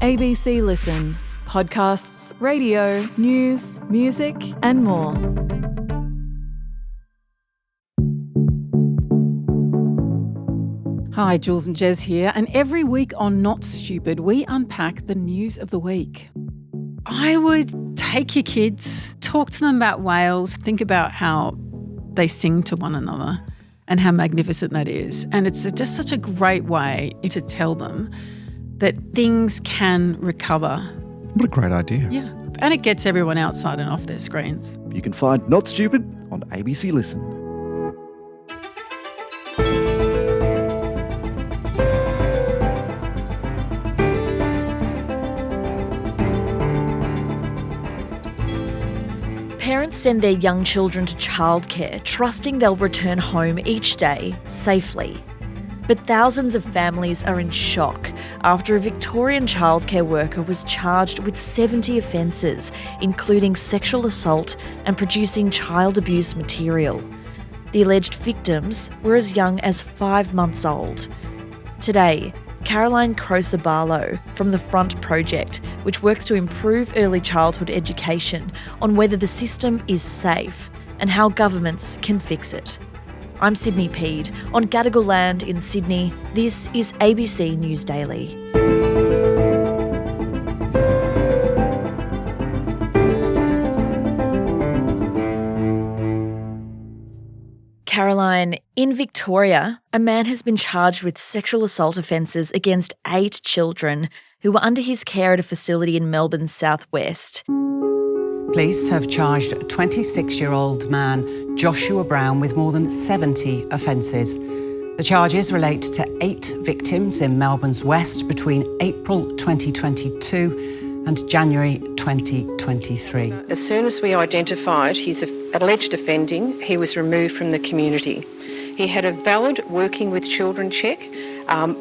ABC Listen. Podcasts, radio, news, music and more. Hi, Jules and Jez here, and every week on Not Stupid, we unpack the news of the week. I would take your kids, talk to them about whales, think about how they sing to one another and how magnificent that is. And it's just such a great way to tell them that things can recover. What a great idea. Yeah, and it gets everyone outside and off their screens. You can find Not Stupid on ABC Listen. Parents send their young children to childcare, trusting they'll return home each day safely. But thousands of families are in shock after a Victorian childcare worker was charged with 70 offences, including sexual assault and producing child abuse material. The alleged victims were as young as 5 months old. Today, Caroline Croser-Barlow from the Front Project, which works to improve early childhood education, on whether the system is safe and how governments can fix it. I'm Sydney Peed. On Gadigal land in Sydney, this is ABC News Daily. Caroline, in Victoria, a man has been charged with sexual assault offences against 8 children who were under his care at a facility in Melbourne's southwest. Police have charged 26-year-old man Joshua Brown with more than 70 offences. The charges relate to 8 victims in Melbourne's west between April 2022 and January 2023. As soon as we identified his alleged offending, he was removed from the community. He had a valid working with children check,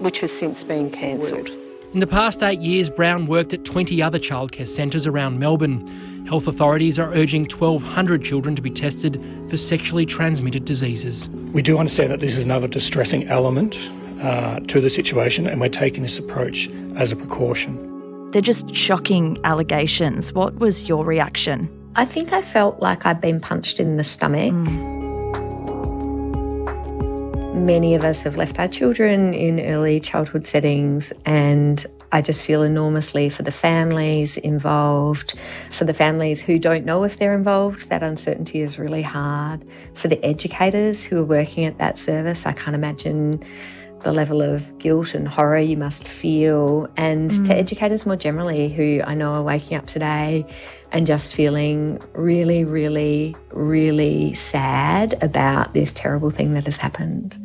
which has since been cancelled. In the past 8 years, Brown worked at 20 other childcare centres around Melbourne. Health authorities are urging 1,200 children to be tested for sexually transmitted diseases. We do understand that this is another distressing element to the situation, and we're taking this approach as a precaution. They're just shocking allegations. What was your reaction? I think I felt like I'd been punched in the stomach. Many of us have left our children in early childhood settings, and I just feel enormously for the families involved, for the families who don't know if they're involved. That uncertainty is really hard. For the educators who are working at that service, I can't imagine the level of guilt and horror you must feel. And to educators more generally who I know are waking up today and just feeling really, really, really sad about this terrible thing that has happened.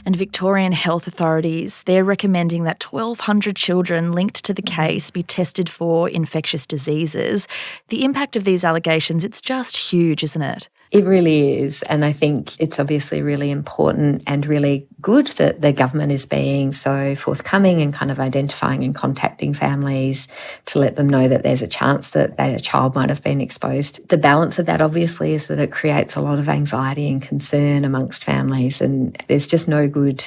And Victorian health authorities, they're recommending that 1,200 children linked to the case be tested for infectious diseases. The impact of these allegations, it's just huge, isn't it? It really is, and I think it's obviously really important and really good that the government is being so forthcoming and kind of identifying and contacting families to let them know that there's a chance that their child might have been exposed. The balance of that obviously is that it creates a lot of anxiety and concern amongst families, and there's just no good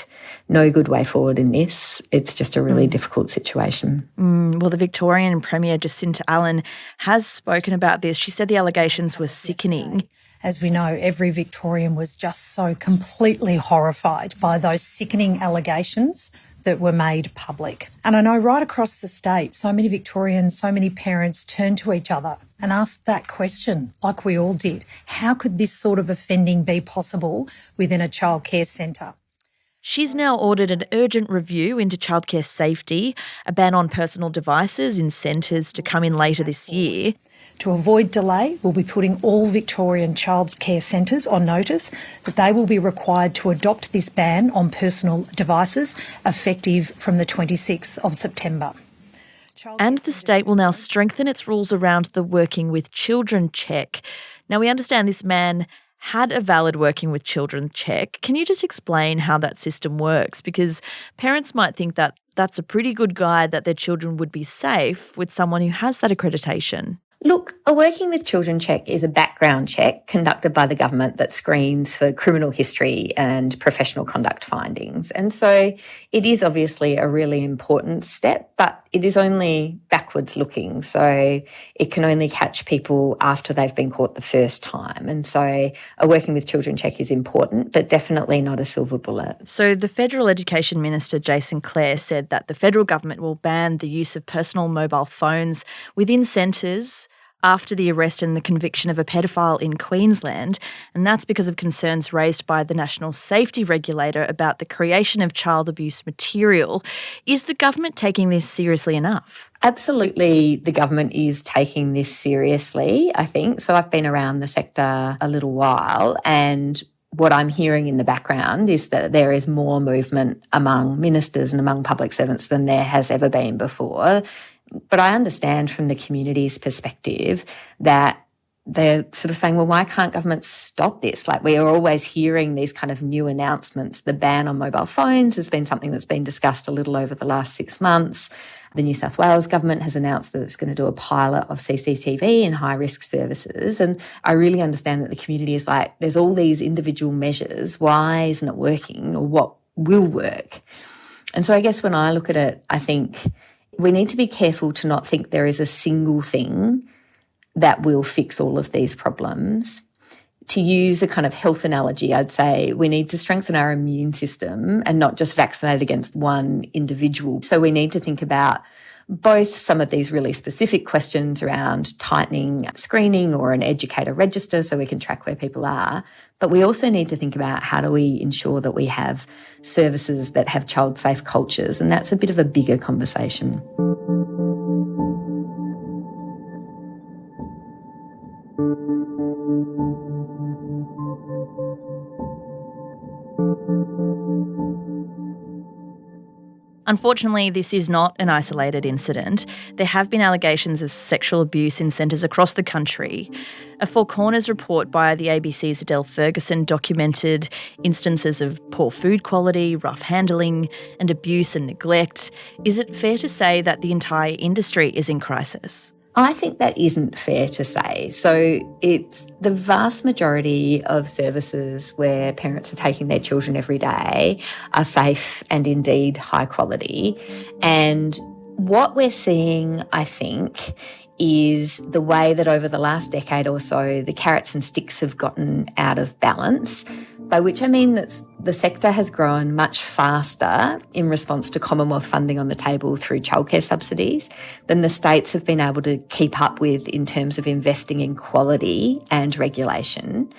way forward in this. It's just a really difficult situation. Well, the Victorian Premier Jacinta Allen has spoken about this. She said the allegations were sickening. As we know, every Victorian was just so completely horrified by those sickening allegations that were made public. And I know right across the state, so many Victorians, so many parents turned to each other and asked that question, like we all did. How could this sort of offending be possible within a childcare centre? She's now ordered an urgent review into childcare safety, a ban on personal devices in centres to come in later this year. To avoid delay, we'll be putting all Victorian childcare centres on notice that they will be required to adopt this ban on personal devices effective from the 26th of September. And the state will now strengthen its rules around the working with children check. Now, we understand this man had a valid working with children check. Can you just explain how that system works? Because parents might think that that's a pretty good guide that their children would be safe with someone who has that accreditation. Look, a Working with Children check is a background check conducted by the government that screens for criminal history and professional conduct findings. And so it is obviously a really important step, but it is only backwards looking. So it can only catch people after they've been caught the first time. And so a Working with Children check is important, but definitely not a silver bullet. So the Federal Education Minister, Jason Clare, said that the federal government will ban the use of personal mobile phones within centres after the arrest and the conviction of a pedophile in Queensland, and that's because of concerns raised by the National Safety Regulator about the creation of child abuse material. Is the government taking this seriously enough? Absolutely, the government is taking this seriously, I think. So I've been around the sector a little while, and what I'm hearing in the background is that there is more movement among ministers and among public servants than there has ever been before. But I understand from the community's perspective that they're sort of saying, well, why can't government stop this? Like, we are always hearing these kind of new announcements. The ban on mobile phones has been something that's been discussed a little over the last 6 months. The New South Wales government has announced that it's going to do a pilot of CCTV in high-risk services. And I really understand that the community is like, there's all these individual measures. Why isn't it working, or what will work? And so I guess when I look at it, I think we need to be careful to not think there is a single thing that will fix all of these problems. To use a kind of health analogy, I'd say we need to strengthen our immune system and not just vaccinate against one individual. So we need to think about both some of these really specific questions around tightening screening or an educator register so we can track where people are. But we also need to think about how do we ensure that we have services that have child-safe cultures, and that's a bit of a bigger conversation. Unfortunately, this is not an isolated incident. There have been allegations of sexual abuse in centres across the country. A Four Corners report by the ABC's Adele Ferguson documented instances of poor food quality, rough handling, and abuse and neglect. Is it fair to say that the entire industry is in crisis? I think that isn't fair to say. So it's the vast majority of services where parents are taking their children every day are safe and indeed high quality. And what we're seeing, I think, is the way that over the last decade or so, the carrots and sticks have gotten out of balance, by which I mean that the sector has grown much faster in response to Commonwealth funding on the table through childcare subsidies than the states have been able to keep up with in terms of investing in quality and regulation.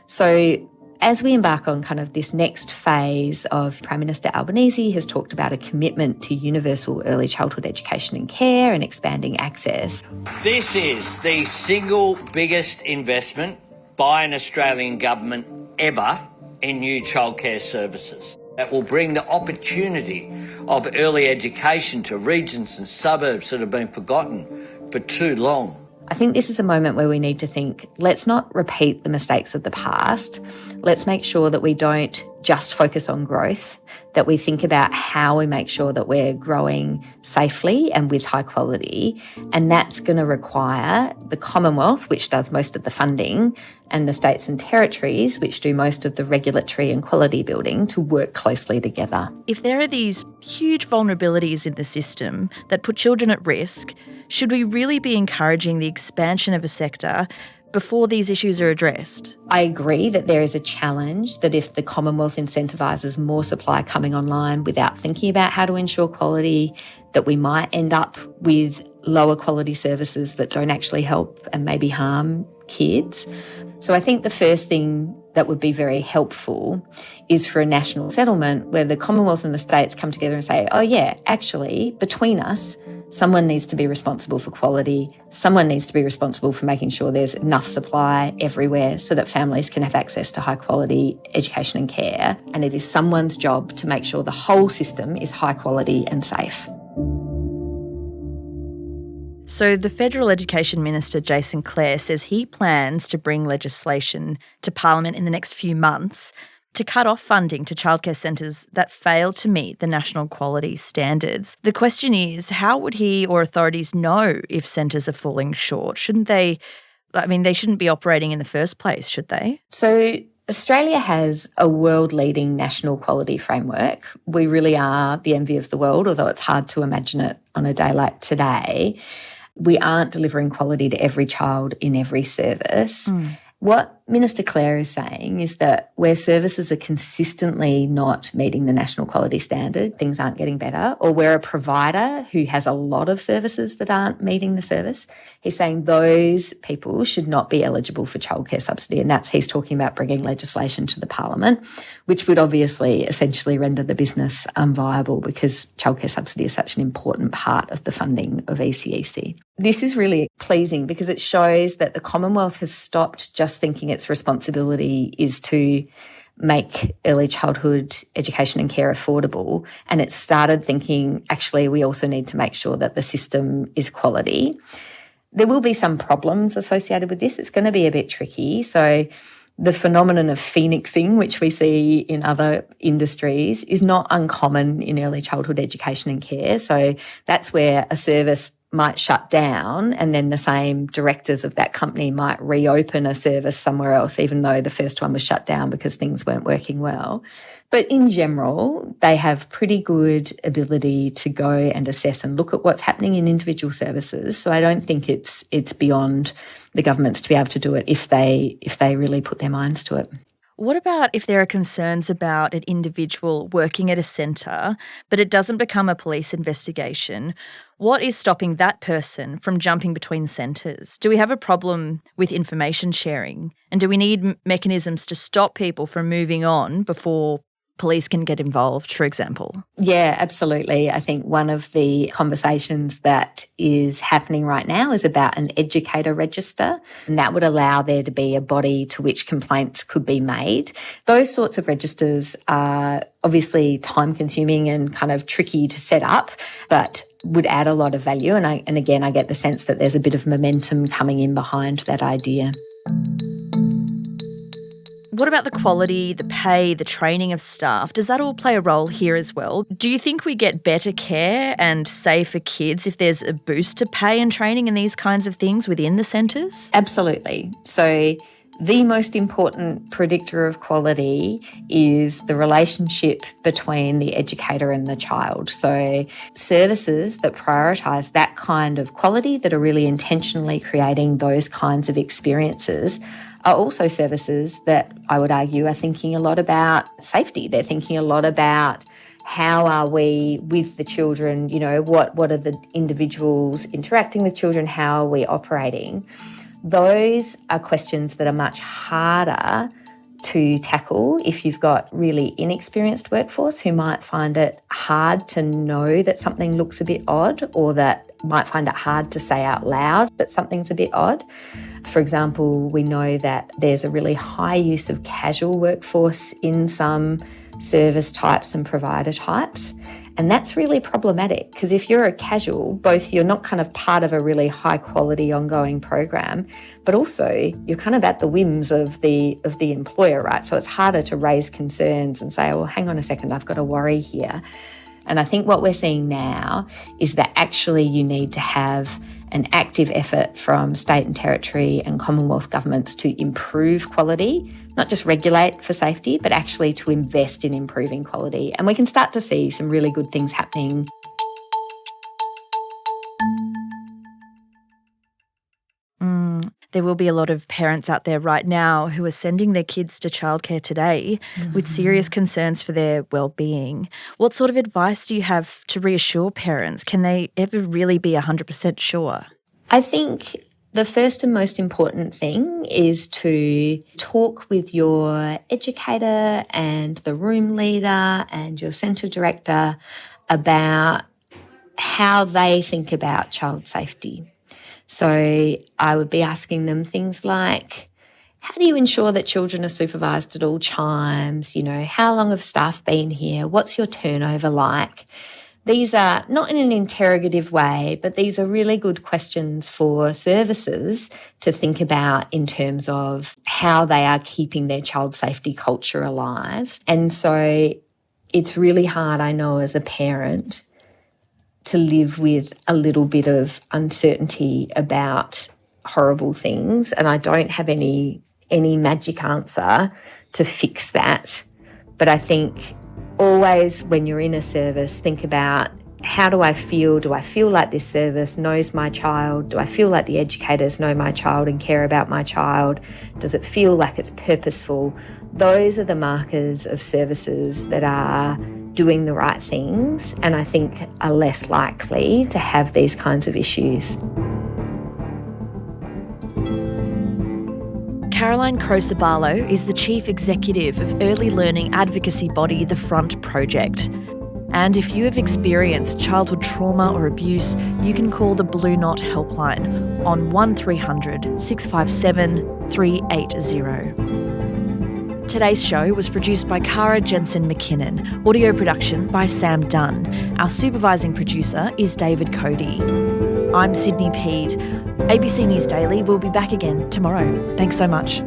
So as we embark on kind of this next phase of Prime Minister Albanese has talked about a commitment to universal early childhood education and care and expanding access. This is the single biggest investment by an Australian government ever in new childcare services. That will bring the opportunity of early education to regions and suburbs that have been forgotten for too long. I think this is a moment where we need to think, let's not repeat the mistakes of the past. Let's make sure that we don't just focus on growth, that we think about how we make sure that we're growing safely and with high quality. And that's going to require the Commonwealth, which does most of the funding, and the states and territories, which do most of the regulatory and quality building, to work closely together. If there are these huge vulnerabilities in the system that put children at risk, should we really be encouraging the expansion of a sector before these issues are addressed? I agree that there is a challenge that if the Commonwealth incentivises more supply coming online without thinking about how to ensure quality, that we might end up with lower quality services that don't actually help and maybe harm kids. So I think the first thing that would be very helpful is for a national settlement where the Commonwealth and the states come together and say, oh yeah, actually, between us, someone needs to be responsible for quality. Someone needs to be responsible for making sure there's enough supply everywhere so that families can have access to high quality education and care. And it is someone's job to make sure the whole system is high quality and safe. So the Federal Education Minister, Jason Clare, says he plans to bring legislation to Parliament in the next few months to cut off funding to childcare centres that fail to meet the national quality standards. The question is, how would he or authorities know if centres are falling short? Shouldn't they? I mean, they shouldn't be operating in the first place, should they? So Australia has a world-leading national quality framework. We really are the envy of the world, although it's hard to imagine it on a day like today. We aren't delivering quality to every child in every service. What Minister Clare is saying is that where services are consistently not meeting the national quality standard, things aren't getting better, or where a provider who has a lot of services that aren't meeting the service, he's saying those people should not be eligible for childcare subsidy. And he's talking about bringing legislation to the Parliament, which would obviously essentially render the business unviable because childcare subsidy is such an important part of the funding of ECEC. This is really pleasing because it shows that the Commonwealth has stopped just thinking its responsibility is to make early childhood education and care affordable, and it started thinking, actually, we also need to make sure that the system is quality. There will be some problems associated with this. It's going to be a bit tricky. So the phenomenon of phoenixing, which we see in other industries, is not uncommon in early childhood education and care. So that's where a service might shut down and then the same directors of that company might reopen a service somewhere else, even though the first one was shut down because things weren't working well. But in general, they have pretty good ability to go and assess and look at what's happening in individual services. So I don't think it's beyond the governments to be able to do it if they really put their minds to it. What about if there are concerns about an individual working at a centre, but it doesn't become a police investigation? What is stopping that person from jumping between centres? Do we have a problem with information sharing? And do we need mechanisms to stop people from moving on before police can get involved, for example? Yeah, absolutely. I think one of the conversations that is happening right now is about an educator register, and that would allow there to be a body to which complaints could be made. Those sorts of registers are obviously time-consuming and kind of tricky to set up, but would add a lot of value. And again, I get the sense that there's a bit of momentum coming in behind that idea. What about the quality, the pay, the training of staff? Does that all play a role here as well? Do you think we get better care and safer kids if there's a boost to pay and training and these kinds of things within the centres? Absolutely. So the most important predictor of quality is the relationship between the educator and the child. So services that prioritise that kind of quality, that are really intentionally creating those kinds of experiences, are also services that I would argue are thinking a lot about safety. They're thinking a lot about how are we with the children, what are the individuals interacting with children, how are we operating? Those are questions that are much harder to tackle if you've got really inexperienced workforce who might find it hard to know that something looks a bit odd, or that might find it hard to say out loud that something's a bit odd. For example, we know that there's a really high use of casual workforce in some service types and provider types. And that's really problematic because if you're a casual, both you're not kind of part of a really high quality ongoing program, but also you're kind of at the whims of the employer, right? So it's harder to raise concerns and say, well, hang on a second, I've got a worry here. And I think what we're seeing now is that actually you need to have an active effort from state and territory and Commonwealth governments to improve quality, not just regulate for safety, but actually to invest in improving quality. And we can start to see some really good things happening. There will be a lot of parents out there right now who are sending their kids to childcare today with serious concerns for their well-being. What sort of advice do you have to reassure parents? Can they ever really be 100% sure? I think the first and most important thing is to talk with your educator and the room leader and your centre director about how they think about child safety. So I would be asking them things like, how do you ensure that children are supervised at all times? How long have staff been here? What's your turnover like? these are not in an interrogative way, but these are really good questions for services to think about in terms of how they are keeping their child safety culture alive. And so it's really hard, I know, as a parent to live with a little bit of uncertainty about horrible things. And I don't have any magic answer to fix that. But I think always when you're in a service, think about, how do I feel? Do I feel like this service knows my child? Do I feel like the educators know my child and care about my child? Does it feel like it's purposeful? Those are the markers of services that are doing the right things and I think are less likely to have these kinds of issues. Caroline Croser-Barlow is the Chief Executive of early learning advocacy body The Front Project. And if you have experienced childhood trauma or abuse, you can call the Blue Knot helpline on 1300 657 380. Today's show was produced by Cara Jensen McKinnon, audio production by Sam Dunn. Our supervising producer is David Cody. I'm Sydney Peed. ABC News Daily will be back again tomorrow. Thanks so much.